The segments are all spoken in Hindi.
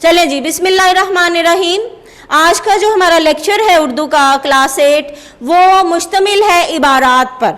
चलें जी, बिस्मिल्लाहिर्रहमानिर्रहीम। आज का जो हमारा लेक्चर है उर्दू का क्लास 8, वो मुश्तमिल है इबारात पर।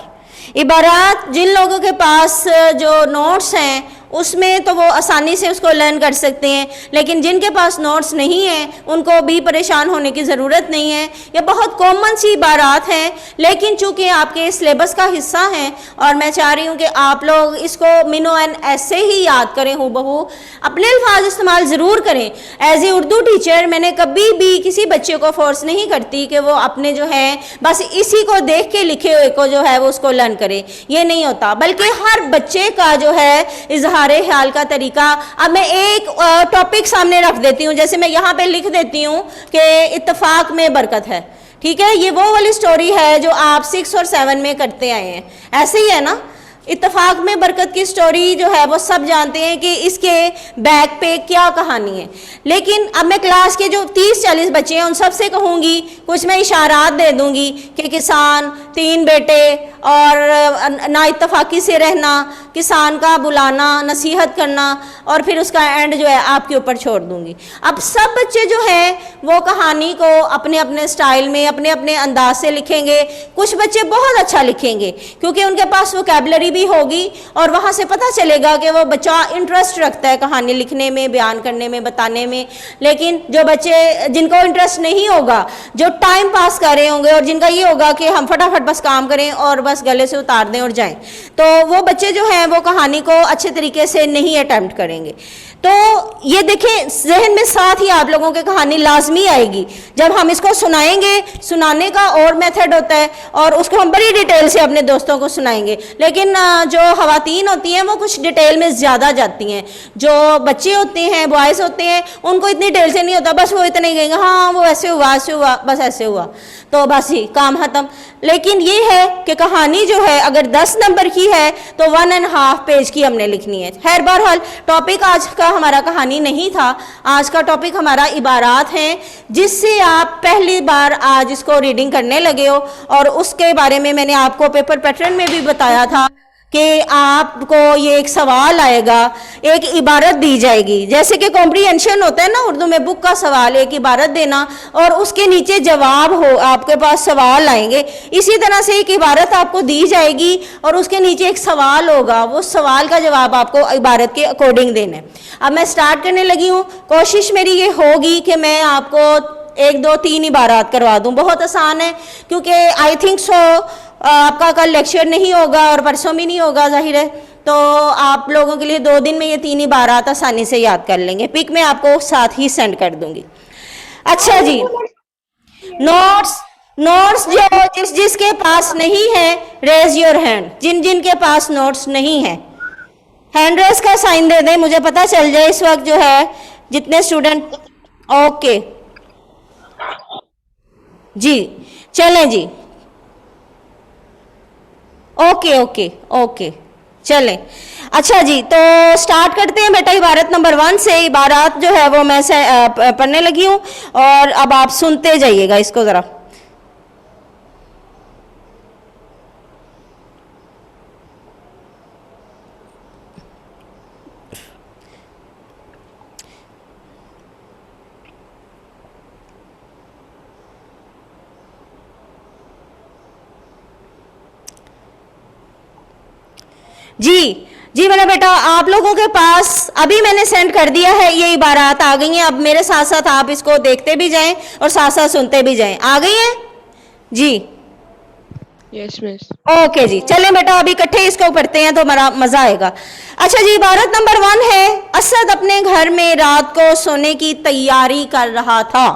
इबारात जिन लोगों के पास जो नोट्स हैं उसमें तो वो आसानी से उसको लर्न कर सकते हैं, लेकिन जिनके पास नोट्स नहीं हैं उनको भी परेशान होने की ज़रूरत नहीं है। ये बहुत कॉमन सी इबारात हैं, लेकिन चूँकि आपके सिलेबस का हिस्सा हैं और मैं चाह रही हूँ कि आप लोग इसको मिनो एन ऐसे ही याद करें, हूबहू अपने अल्फाज इस्तेमाल ज़रूर करें। एज ए उर्दू टीचर मैंने कभी भी किसी बच्चे को फोर्स नहीं करती कि वो अपने जो है बस इसी को देख के लिखे हुए को जो है वो उसको लर्न करे, ये नहीं होता, बल्कि हर बच्चे का जो है इजहार ख्याल का तरीका। अब मैं एक टॉपिक सामने रख देती हूँ, जैसे मैं यहाँ पे लिख देती हूँ कि इत्तेफाक में बरकत है, ठीक है। ये वो वाली स्टोरी है जो आप 6 और 7 में करते आए हैं, ऐसे ही है ना। इत्तेफाक में बरकत की स्टोरी जो है वो सब जानते हैं कि इसके बैक पे क्या कहानी है, लेकिन अब मैं क्लास के जो 30-40 बच्चे हैं उन सबसे कहूँगी, कुछ मैं इशारात दे दूँगी कि किसान, 3 बेटे और ना इत्तफाकी से रहना, किसान का बुलाना, नसीहत करना, और फिर उसका एंड जो है आपके ऊपर छोड़ दूँगी। अब सब बच्चे जो हैं वो कहानी को अपने अपने स्टाइल में, अपने अपने अंदाज से लिखेंगे। कुछ बच्चे बहुत अच्छा लिखेंगे क्योंकि उनके पास वोकैबुलरी भी होगी और वहाँ से पता चलेगा कि वो बच्चा इंटरेस्ट रखता है कहानी लिखने में, बयान करने में, बताने में। लेकिन जो बच्चे जिनको इंटरेस्ट नहीं होगा, जो टाइम पास कर रहे होंगे और जिनका ये होगा कि हम फटाफट बस काम करें और बस गले से उतार दें और जाएं, तो वो बच्चे जो हैं वो कहानी को अच्छे तरीके से नहीं अटेम्प्ट करेंगे। तो ये देखें, जहन में साथ ही आप लोगों की कहानी लाजमी आएगी जब हम इसको सुनाएंगे। सुनाने का और मेथड होता है और उसको हम बड़ी डिटेल से अपने दोस्तों को सुनाएंगे, लेकिन जो खवातीन होती हैं वो कुछ डिटेल में ज़्यादा जाती हैं। जो बच्चे होते हैं, बॉयज़ होते हैं, उनको इतनी डिटेल से नहीं होता, बस वो इतना ही कहेंगे हाँ वो ऐसे हुआ, ऐसे हुआ, बस ऐसे हुआ, तो बस ही काम ख़त्म। लेकिन ये है कि कहानी जो है अगर 10 नंबर की है तो 1.5 पेज की हमने लिखनी है। खैर बहरहाल टॉपिक आज का हमारा कहानी नहीं था, आज का टॉपिक हमारा इबारात हैं, जिससे आप पहली बार आज इसको रीडिंग करने लगे हो। और उसके बारे में मैंने आपको पेपर पैटर्न में भी बताया था कि आपको ये एक सवाल आएगा, एक इबारत दी जाएगी, जैसे कि कॉम्प्रीहेंशन होता है ना उर्दू में, बुक का सवाल, एक इबारत देना और उसके नीचे जवाब हो, आपके पास सवाल आएंगे। इसी तरह से एक इबारत आपको दी जाएगी और उसके नीचे एक सवाल होगा, वो सवाल का जवाब आपको इबारत के अकॉर्डिंग देना है। अब मैं स्टार्ट करने लगी हूँ। कोशिश मेरी ये होगी कि मैं आपको 1, 2, 3 इबारत करवा दूँ। बहुत आसान है क्योंकि आई थिंक सो आपका कल लेक्चर नहीं होगा और परसों भी नहीं होगा, जाहिर है, तो आप लोगों के लिए 2 दिन में ये 3 इबारत आसानी से याद कर लेंगे। पिक मैं आपको साथ ही सेंड कर दूंगी। अच्छा जी, नोट्स जो जिसके पास नहीं है रेज योर हैंड। जिन के पास नोट्स नहीं है हैंड रेज का साइन दे दें, मुझे पता चल जाए इस वक्त जो है जितने स्टूडेंट। ओके जी, चलें जी, ओके चलें। अच्छा जी, तो स्टार्ट करते हैं बेटा इबारत नंबर 1 से। इबारत जो है वो मैं से पढ़ने लगी हूँ और अब आप सुनते जाइएगा इसको ज़रा। जी मेरा बेटा, आप लोगों के पास अभी मैंने सेंड कर दिया है, ये इबारत आ गई हैं। अब मेरे साथ साथ आप इसको देखते भी जाएं और साथ साथ सुनते भी जाएं। आ गई हैं जी? Yes miss. ओके जी, चलें बेटा अभी इकट्ठे इसको पढ़ते हैं तो बड़ा मजा आएगा। अच्छा जी, इबारत नंबर 1 है। असद अपने घर में रात को सोने की तैयारी कर रहा था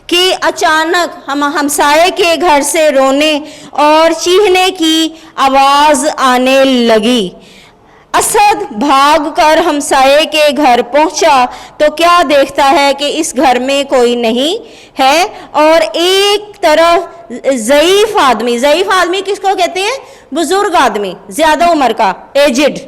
कि अचानक हमसाये के घर से रोने और चीखने की आवाज आने लगी। असद भागकर हमसाये के घर पहुंचा तो क्या देखता है कि इस घर में कोई नहीं है और एक तरफ ज़ईफ आदमी किसको कहते हैं? बुजुर्ग आदमी, ज्यादा उम्र का, एजिड।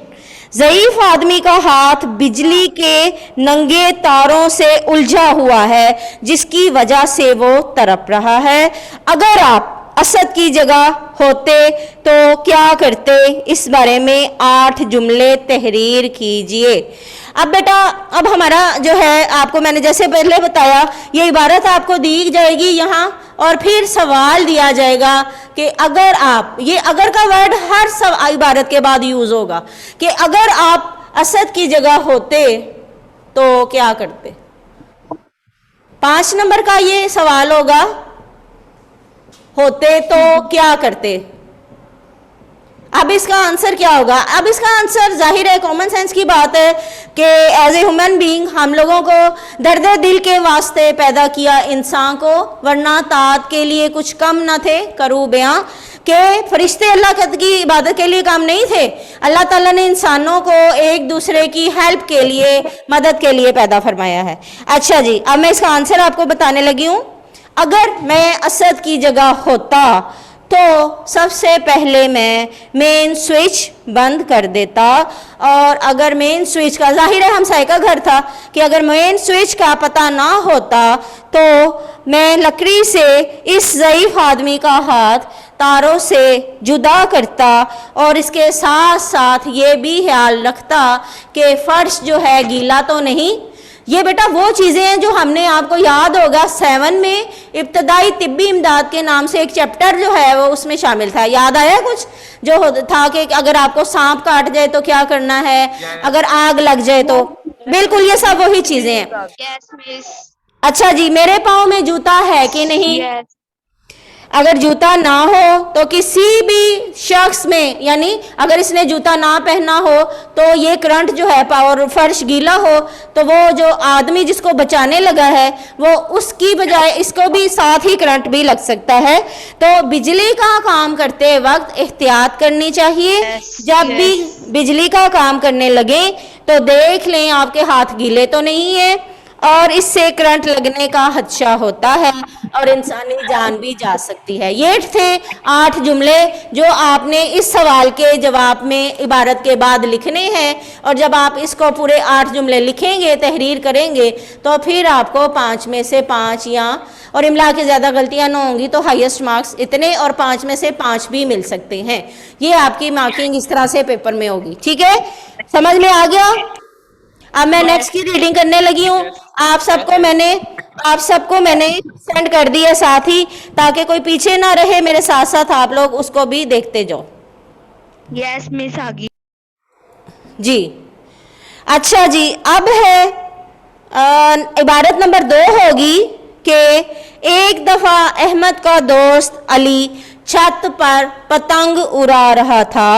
ज़ईफ आदमी का हाथ बिजली के नंगे तारों से उलझा हुआ है जिसकी वजह से वो तड़प रहा है। अगर आप असद की जगह होते तो क्या करते? इस बारे में 8 जुमले तहरीर कीजिए। अब बेटा, अब हमारा जो है, आपको मैंने जैसे पहले बताया, ये इबारत आपको दी जाएगी यहाँ और फिर सवाल दिया जाएगा कि अगर आप, ये अगर का वर्ड हर इबारत के बाद यूज होगा, कि अगर आप असद की जगह होते तो क्या करते। 5 नंबर का ये सवाल होगा, होते तो क्या करते। अब इसका आंसर क्या होगा। अब इसका आंसर जाहिर है, कॉमन सेंस की बात है कि एज ए ह्यूमन बीइंग हम लोगों को दर्द दिल के वास्ते पैदा किया इंसान को, वरना तात के लिए कुछ कम न थे करूँ बयां, के फरिश्ते अल्लाह की इबादत के लिए काम नहीं थे। अल्लाह ताला ने इंसानों को एक दूसरे की हेल्प के लिए, मदद के लिए पैदा फरमाया है। अच्छा जी, अब मैं इसका आंसर आपको बताने लगी हूँ। अगर मैं असद की जगह होता तो सबसे पहले मैं मेन स्विच बंद कर देता, और अगर मेन स्विच का, जाहिर है हमसाये का घर था, कि अगर मेन स्विच का पता ना होता तो मैं लकड़ी से इस ज़ईफ आदमी का हाथ तारों से जुदा करता, और इसके साथ साथ ये भी ख्याल रखता कि फर्श जो है गीला तो नहीं। ये बेटा वो चीज़ें हैं जो हमने, आपको याद होगा 7 में इब्तदाई तिब्बी इमदाद के नाम से एक चैप्टर जो है वो उसमें शामिल था। याद आया कुछ जो था कि अगर आपको सांप काट जाए तो क्या करना है, अगर आग लग जाए तो, बिल्कुल ये सब वही चीज़ें हैं। Yes, miss. अच्छा जी, मेरे पाँव में जूता है कि नहीं। Yes. अगर जूता ना हो तो किसी भी शख्स में, यानी अगर इसने जूता ना पहना हो तो ये करंट जो है, और फर्श गीला हो तो वो जो आदमी जिसको बचाने लगा है वो उसकी बजाय इसको भी साथ ही करंट भी लग सकता है। तो बिजली का काम करते वक्त एहतियात करनी चाहिए। जब भी बिजली का काम करने लगे तो देख लें आपके हाथ गीले तो नहीं है, और इससे करंट लगने का खदशा होता है और इंसानी जान भी जा सकती है। ये थे 8 जुमले जो आपने इस सवाल के जवाब में इबारत के बाद लिखने हैं, और जब आप इसको पूरे 8 जुमले लिखेंगे, तहरीर करेंगे, तो फिर आपको 5 में से 5 या, और इमला के ज़्यादा गलतियां ना होंगी तो हाईएस्ट मार्क्स इतने, और 5 में से 5 भी मिल सकते हैं। ये आपकी मार्किंग इस तरह से पेपर में होगी। ठीक है, समझ में आ गया। अब मैं नेक्स्ट की रीडिंग करने लगी हूँ। आप सबको मैंने सेंड कर दिया साथ ही, ताकि कोई पीछे ना रहे, मेरे साथ साथ आप लोग उसको भी देखते जाओ। Yes, miss आ गई। जी अच्छा जी, अब है इबारत नंबर 2 होगी कि एक दफा अहमद का दोस्त अली छत पर पतंग उड़ा रहा था।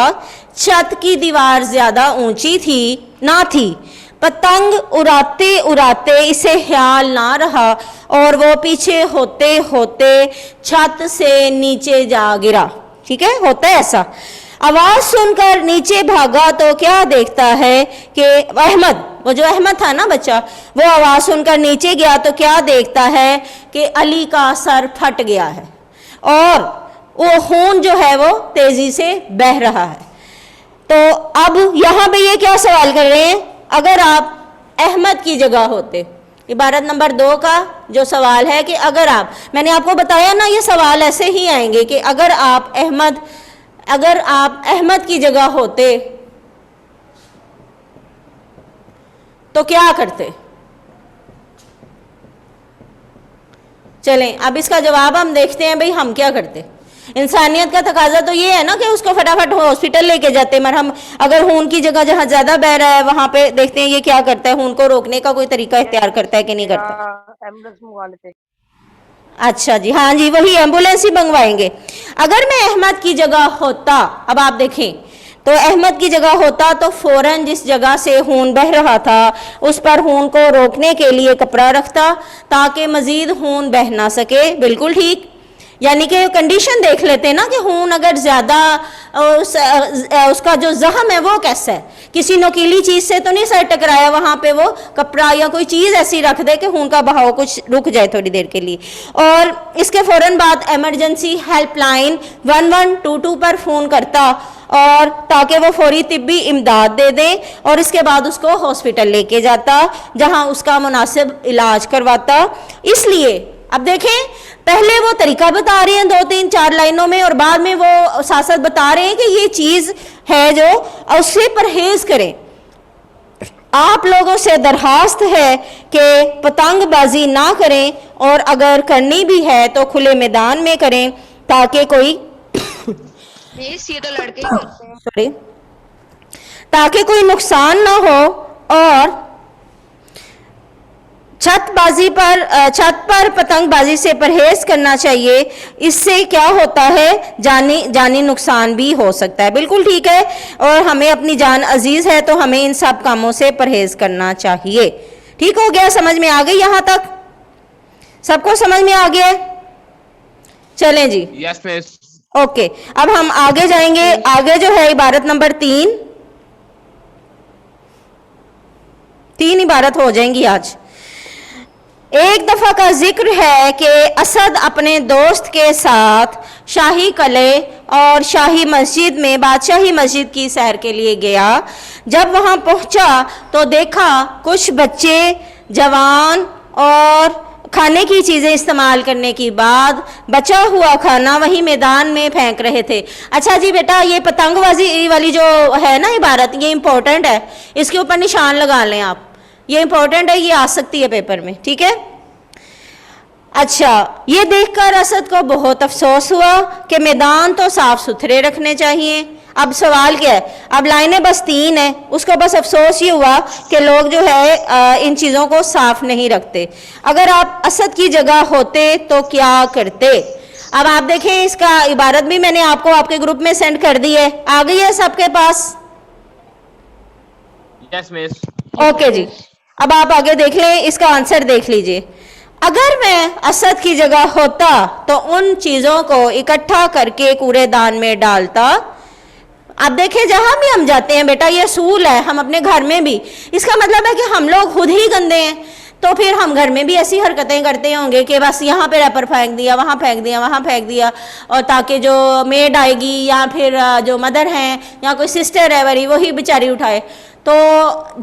छत की दीवार ज्यादा ऊंची ना थी। पतंग उड़ाते उड़ाते इसे ख्याल ना रहा और वो पीछे होते होते छत से नीचे जा गिरा। ठीक है, होता है ऐसा। आवाज सुनकर नीचे भागा तो क्या देखता है कि अहमद, वो जो अहमद था ना बच्चा, वो आवाज सुनकर नीचे गया तो क्या देखता है कि अली का सर फट गया है और वो खून जो है वो तेजी से बह रहा है। तो अब यहाँ पे ये क्या सवाल कर रहे हैं, अगर आप अहमद की जगह होते। इबारत नंबर 2 का जो सवाल है कि अगर आप, मैंने आपको बताया ना ये सवाल ऐसे ही आएंगे कि अगर आप अहमद की जगह होते तो क्या करते। चलें अब इसका जवाब हम देखते हैं। भाई हम क्या करते, इंसानियत का तकाजा तो ये है ना कि उसको फटाफट हॉस्पिटल लेके जाते मरहम। अगर खून की जगह जहाँ ज्यादा बह रहा है वहां पे देखते हैं ये क्या करता है, खून को रोकने का कोई तरीका इख्तियार करता है कि नहीं करता। एम्बुलेंस मंगवा लेते। अच्छा जी, हाँ जी, वही एम्बुलेंस ही मंगवाएंगे। अगर मैं अहमद की जगह होता, अब आप देखें तो अहमद की जगह होता तो फौरन जिस जगह से खून बह रहा था उस पर खून को रोकने के लिए कपड़ा रखता ताकि मजीद खून बह ना सके। बिल्कुल ठीक, यानी कि कंडीशन देख लेते ना कि खून अगर ज़्यादा उसका जो जख्म है वो कैसा है, किसी नुकीली चीज़ से तो नहीं सर टकराया, वहाँ पे वो कपड़ा या कोई चीज़ ऐसी रख दे कि खून का बहाव कुछ रुक जाए थोड़ी देर के लिए। और इसके फ़ौरन बाद एमरजेंसी हेल्पलाइन 1122 पर फ़ोन करता और ताकि वो फौरी तिब्बी इमदाद दे दे और इसके बाद उसको हॉस्पिटल लेके जाता जहाँ उसका मुनासिब इलाज करवाता। इसलिए अब देखें, पहले वो तरीका बता रहे हैं 2-3-4 लाइनों में और बाद में वो साथ साथ बता रहे हैं कि ये चीज़ है जो उससे परहेज करें। आप लोगों से दरखास्त है कि पतंगबाजी ना करें, और अगर करनी भी है तो खुले मैदान में करें, ताकि कोई मिस ये तो लड़के ही करते हैं। सॉरी, ताकि कोई नुकसान ना हो। और छत पर पतंगबाजी से परहेज करना चाहिए, इससे क्या होता है, जानी नुकसान भी हो सकता है। बिल्कुल ठीक है, और हमें अपनी जान अजीज है तो हमें इन सब कामों से परहेज करना चाहिए। ठीक हो गया, समझ में आ गई? यहां तक सबको समझ में आ गया? चलें जी। Yes miss. ओके, अब हम आगे जाएंगे। आगे जो है इबारत नंबर 3 इबारत हो जाएंगी आज। एक दफा का जिक्र है कि असद अपने दोस्त के साथ शाही कले और शाही मस्जिद में, बादशाही मस्जिद की सैर के लिए गया। जब वहां पहुंचा तो देखा कुछ बच्चे जवान और खाने की चीज़ें इस्तेमाल करने के बाद बचा हुआ खाना वही मैदान में फेंक रहे थे। अच्छा जी बेटा, ये पतंगबाजी वाली जो है ना इबारत, ये इंपॉर्टेंट है, इसके ऊपर निशान लगा लें आप। ये इंपॉर्टेंट है, ये आ सकती है पेपर में, ठीक है? अच्छा, ये देखकर असद को बहुत अफसोस हुआ कि मैदान तो साफ सुथरे रखने चाहिए। अब सवाल क्या है, अब लाइनें बस 3 है, उसको बस अफसोस ये हुआ कि लोग जो है इन चीज़ों को साफ नहीं रखते। अगर आप असद की जगह होते तो क्या करते? अब आप देखें, इसका इबारत भी मैंने आपको आपके ग्रुप में सेंड कर दी है, आ गई है सबके पास? Yes miss. ओके जी, अब आप आगे देख लें, इसका आंसर देख लीजिए। अगर मैं असद की जगह होता तो उन चीज़ों को इकट्ठा करके कूड़ेदान में डालता। अब देखें, जहां भी हम जाते हैं बेटा, ये असूल है, हम अपने घर में भी, इसका मतलब है कि हम लोग खुद ही गंदे हैं, तो फिर हम घर में भी ऐसी हरकतें करते होंगे कि बस यहाँ पे रैपर फेंक दिया, वहाँ फेंक दिया, वहाँ फेंक दिया, और ताकि जो मेड आएगी या फिर जो मदर हैं या कोई सिस्टर है वही बेचारी उठाए। तो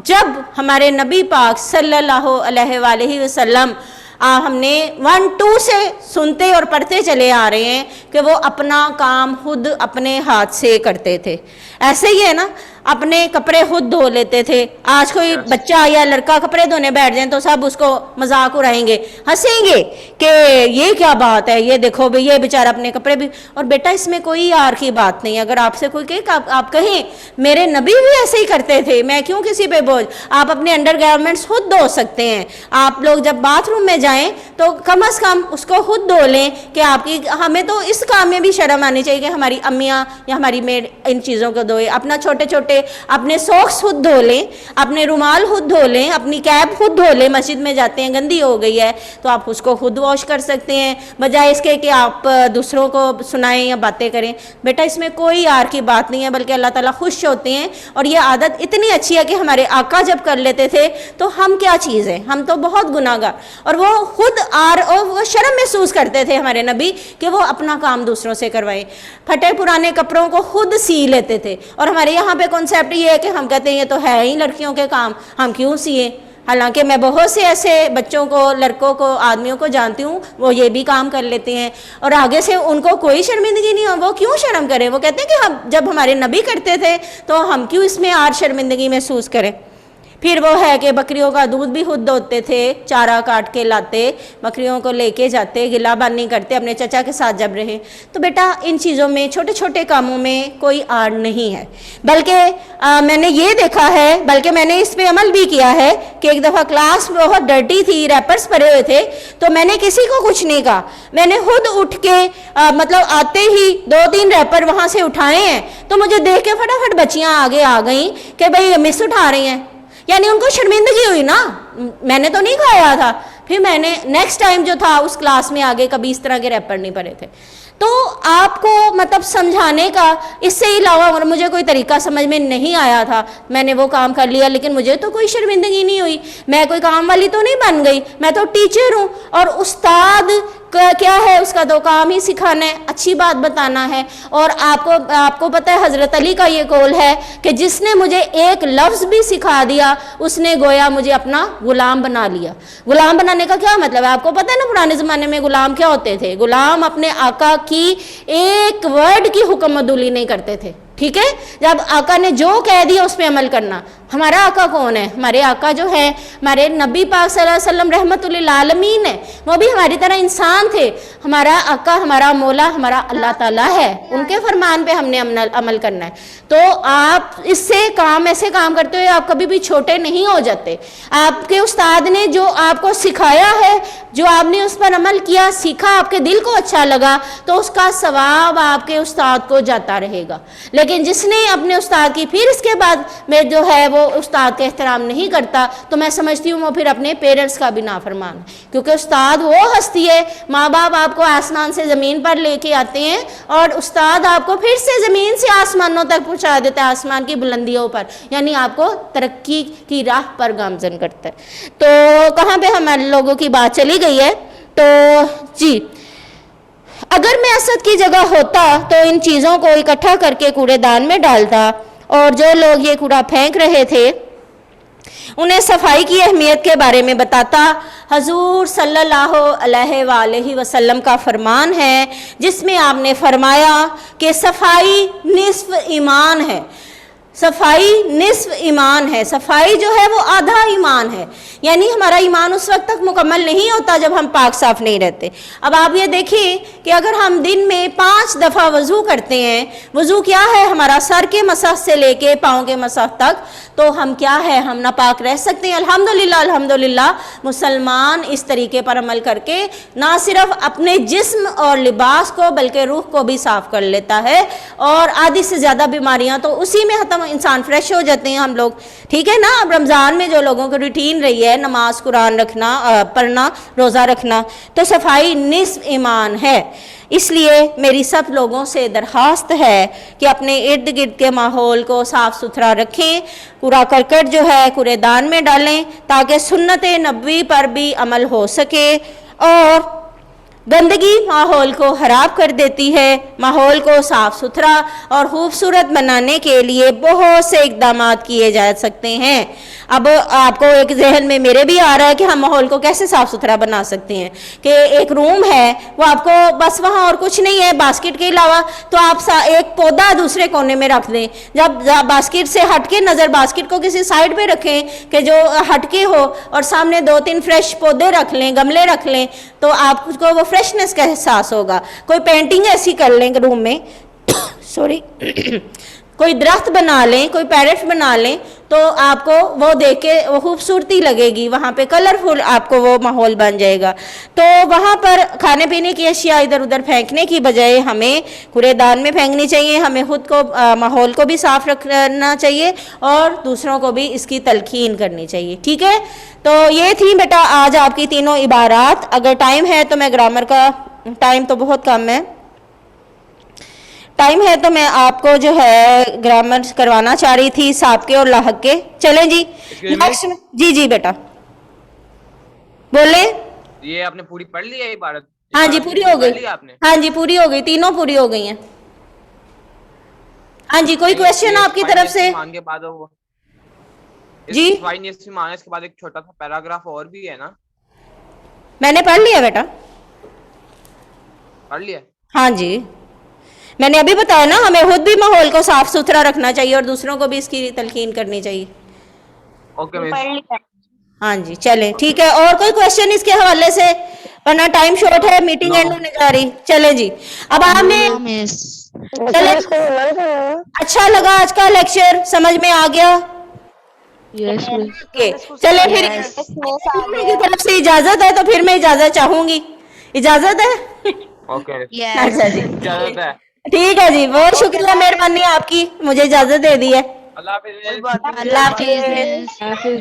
जब हमारे नबी पाक सल्लल्लाहु अलैहि वसल्लम हमने 1-2 से सुनते और पढ़ते चले आ रहे हैं कि वो अपना काम खुद अपने हाथ से करते थे। ऐसे ही है ना, अपने कपड़े खुद धो लेते थे। आज कोई बच्चा या लड़का कपड़े धोने बैठ जाए तो सब उसको मजाक उड़ाएंगे, हंसेंगे कि ये क्या बात है, ये देखो भाई, ये बेचारा अपने कपड़े भी। और बेटा, इसमें कोई यार की बात नहीं। अगर आपसे कोई कहे, आप कहें मेरे नबी भी ऐसे ही करते थे, मैं क्यों किसी पे बोझ। आप अपने अंडरगारमेंट्स खुद धो सकते हैं। आप लोग जब बाथरूम में जाएं तो कम से कम उसको खुद धो लें। कि आपकी, हमें तो इस काम में भी शर्म आनी चाहिए कि हमारी अम्मियाँ या हमारी मेड इन चीज़ों को धोए। अपना छोटे छोटे अपने सॉक्स खुद धो लें, अपने रुमाल खुद धो लें, अपनी कैप खुद धो लें। मस्जिद में जाते हैं, गंदी हो गई है तो आप उसको खुद वॉश कर सकते हैं, बजाय इसके कि आप दूसरों को सुनाएं या बातें करें। बेटा, इसमें कोई यार की बात नहीं है, बल्कि अल्लाह ताला खुश होते हैं। और ये आदत इतनी अच्छी है कि हमारे आका जब कर लेते थे तो हम क्या चीज़ है, हम तो बहुत गुनाहगार। और वो खुद और वो शर्म महसूस करते थे हमारे नबी कि वो अपना काम दूसरों से करवाएं। फटे पुराने कपड़ों को खुद सी लेते थे। और हमारे यहाँ पे कॉन्सेप्ट ये है कि हम कहते हैं ये तो है ही लड़कियों के काम, हम क्यों सिए। हालांकि मैं बहुत से ऐसे बच्चों को, लड़कों को, आदमियों को जानती हूँ, वो ये भी काम कर लेते हैं और आगे से उनको कोई शर्मिंदगी नहीं हो। वो क्यों शर्म करें? वो कहते हैं कि हम जब हमारे नबी करते थे तो हम क्यों इसमें और शर्मिंदगी महसूस करें। फिर वो है कि बकरियों का दूध भी खुद दोते थे, चारा काट के लाते, बकरियों को लेके जाते, गिलाबानी करते अपने चचा के साथ जब रहे। तो बेटा, इन चीज़ों में, छोटे छोटे कामों में कोई आड़ नहीं है। बल्कि मैंने ये देखा है, बल्कि मैंने इस पर अमल भी किया है कि एक दफ़ा क्लास बहुत डर्टी थी, रैपर्स भरे हुए थे, तो मैंने किसी को कुछ नहीं कहा। मैंने खुद उठ के मतलब आते ही 2-3 रैपर वहाँ से उठाए हैं, तो मुझे देख के फटाफट बच्चियाँ आगे आ गई कि भाई मिस उठा रही हैं। यानी उनको शर्मिंदगी हुई ना, मैंने तो नहीं खाया था। फिर मैंने नेक्स्ट टाइम जो था उस क्लास में आगे कभी इस तरह के रैपर नहीं पड़े थे। तो आपको मतलब समझाने का इससे अलावा और मुझे कोई तरीका समझ में नहीं आया था। मैंने वो काम कर लिया, लेकिन मुझे तो कोई शर्मिंदगी नहीं हुई। मैं कोई काम वाली तो नहीं बन गई, मैं तो टीचर हूँ। और उस्ताद क्या है, उसका तो काम ही सिखाना है, अच्छी बात बताना है। और आपको पता है हज़रत अली का ये कौल है कि जिसने मुझे एक लफ्ज़ भी सिखा दिया उसने गोया मुझे अपना गुलाम बना लिया। गुलाम बनाने का क्या मतलब है? आपको पता है ना पुराने ज़माने में गुलाम क्या होते थे? गुलाम अपने आका की एक वर्ड की हुक्म अदूली नहीं करते थे। ठीक है, जब आका ने जो कह दिया उस पर अमल करना। हमारा आका कौन है? हमारे आका जो है हमारे नबी पाक सल्लल्लाहु अलैहि वसल्लम रहमतुल लिल आलमीन है, वो भी हमारी तरह इंसान थे। हमारा आका, हमारा मौला, हमारा अल्लाह ताला है, उनके फरमान पे हमने अमल करना है। तो आप इससे ऐसे काम करते हुए आप कभी भी छोटे नहीं हो जाते। आपके उस्ताद ने जो आपको सिखाया है, जो आपने उस पर अमल किया, सीखा, आपके दिल को अच्छा लगा, तो उसका सवाब आपके उस्ताद को जाता रहेगा। लेकिन जिसने अपने उस्ताद की फिर इसके बाद में जो है वो उस्ताद का एहतराम नहीं करता, तो मैं समझती हूँ वो फिर अपने पेरेंट्स का भी नाफरमान है। क्योंकि उस्ताद वो हस्ती है, माँ बाप आपको आसमान से ज़मीन पर लेके आते हैं और उस्ताद आपको फिर से ज़मीन से आसमानों तक पहुँचा देता है, आसमान की बुलंदियों पर, यानी आपको तरक्की की राह पर गामजन करता है। तो कहाँ पे हमारे लोगों की बात चली गई है? तो जी, अगर मैं असद की जगह होता तो इन चीज़ों को इकट्ठा करके कूड़ेदान में डालता, और जो लोग ये कूड़ा फेंक रहे थे उन्हें सफाई की अहमियत के बारे में बताता। हजूर सल्लल्लाहु अलैहि वसल्लम का फरमान है, जिसमें आपने फरमाया कि सफाई निस्फ ईमान है। सफाई निस्फ ईमान है, सफाई जो है वो आधा ईमान है, यानी हमारा ईमान उस वक्त तक मुकम्मल नहीं होता जब हम पाक साफ नहीं रहते। अब आप ये देखिए कि अगर हम दिन में 5 दफ़ा वज़ू करते हैं, वज़ू क्या है? हमारा सर के मसह से लेके पाँव के मसह तक, तो हम क्या है? हम नापाक रह सकते हैं। अल्हम्दुलिल्लाह, अल्हम्दुलिल्लाह, मुसलमान इस तरीके पर अमल करके ना सिर्फ अपने जिस्म और लिबास को बल्कि रूह को भी साफ कर लेता है, और आधी से ज़्यादा बीमारियां तो उसी में खत्म, इंसान फ्रेश हो जाते हैं हम लोग। ठीक है ना? अब रमज़ान में जो लोगों की रूटीन रही है, नमाज कुरान रखना, पढ़ना, रोज़ा रखना, तो सफाई निस्फ ईमान है। इसलिए मेरी सब लोगों से दरख्वास्त है कि अपने इर्द गिर्द के माहौल को साफ़ सुथरा रखें, कूड़ा करकट जो है कूड़ेदान में डालें, ताकि सुन्नत नबवी पर भी अमल हो सके। और गंदगी माहौल को ख़राब कर देती है। माहौल को साफ़ सुथरा और खूबसूरत बनाने के लिए बहुत से इक़दाम किए जा सकते हैं। अब आपको एक जहन में मेरे भी आ रहा है कि हम माहौल को कैसे साफ़ सुथरा बना सकते हैं, कि एक रूम है, वो आपको बस वहाँ और कुछ नहीं है बास्केट के अलावा, तो आप एक पौधा दूसरे कोने में रख दें। जब बास्केट से हटके नज़र, बास्केट को किसी साइड पे रखें कि जो हटके हो, और सामने 2-3 फ्रेश पौधे रख लें, गमले रख लें, तो आपको वो फ्रेशनेस का एहसास होगा। कोई पेंटिंग ऐसी कर लें रूम में सॉरी कोई दरख्त बना लें, कोई पैरेट बना लें, तो आपको वो देख के वो खूबसूरती लगेगी, वहाँ पे कलरफुल आपको वो माहौल बन जाएगा। तो वहाँ पर खाने पीने की अशिया इधर उधर फेंकने की बजाय हमें कूड़ेदान में फेंकनी चाहिए। हमें खुद को माहौल को भी साफ रखना चाहिए और दूसरों को भी इसकी तलकीन करनी चाहिए। ठीक है? तो ये थी बेटा आज आपकी तीनों इबारात। अगर टाइम है तो मैं ग्रामर का, टाइम तो बहुत कम है, टाइम है तो मैं आपको जो है ग्रामर करवाना चाह रही थी, साबके और लाहक के। चलें जी नेक्स्ट। जी जी बेटा बोले। ये आपने पूरी पढ़ ली है इबारत? हाँ जी पूरी हो गई। हाँ जी पूरी हो गई, तीनों पूरी हो गई हैं। हाँ जी कोई क्वेश्चन आपकी तरफ से? के बाद वो जी इसके बाद एक छोटा सा पैराग्राफ और भी है ना? मैंने पढ़ लिया बेटा। पढ़ लिया? हाँ जी मैंने अभी बताया ना, हमें खुद भी माहौल को साफ सुथरा रखना चाहिए और दूसरों को भी इसकी तलकीन करनी चाहिए। Okay miss. हाँ जी चलें ठीक है। और कोई क्वेश्चन इसके हवाले से? वरना टाइम शॉर्ट है, मीटिंग एंड होने जा रही। चले जी अब आपने चले। अच्छा लगा आज का लेक्चर? समझ में आ गया? चले फिर मेरी तरफ से इजाजत है, तो फिर मैं इजाजत चाहूंगी। इजाजत है? ओके अच्छा जी इजाजत है। ठीक है जी, बहुत शुक्रिया, मेहरबानी आपकी, मुझे इजाजत दे दी है। अल्लाह हाफिज़। अल्लाह हाफिज़।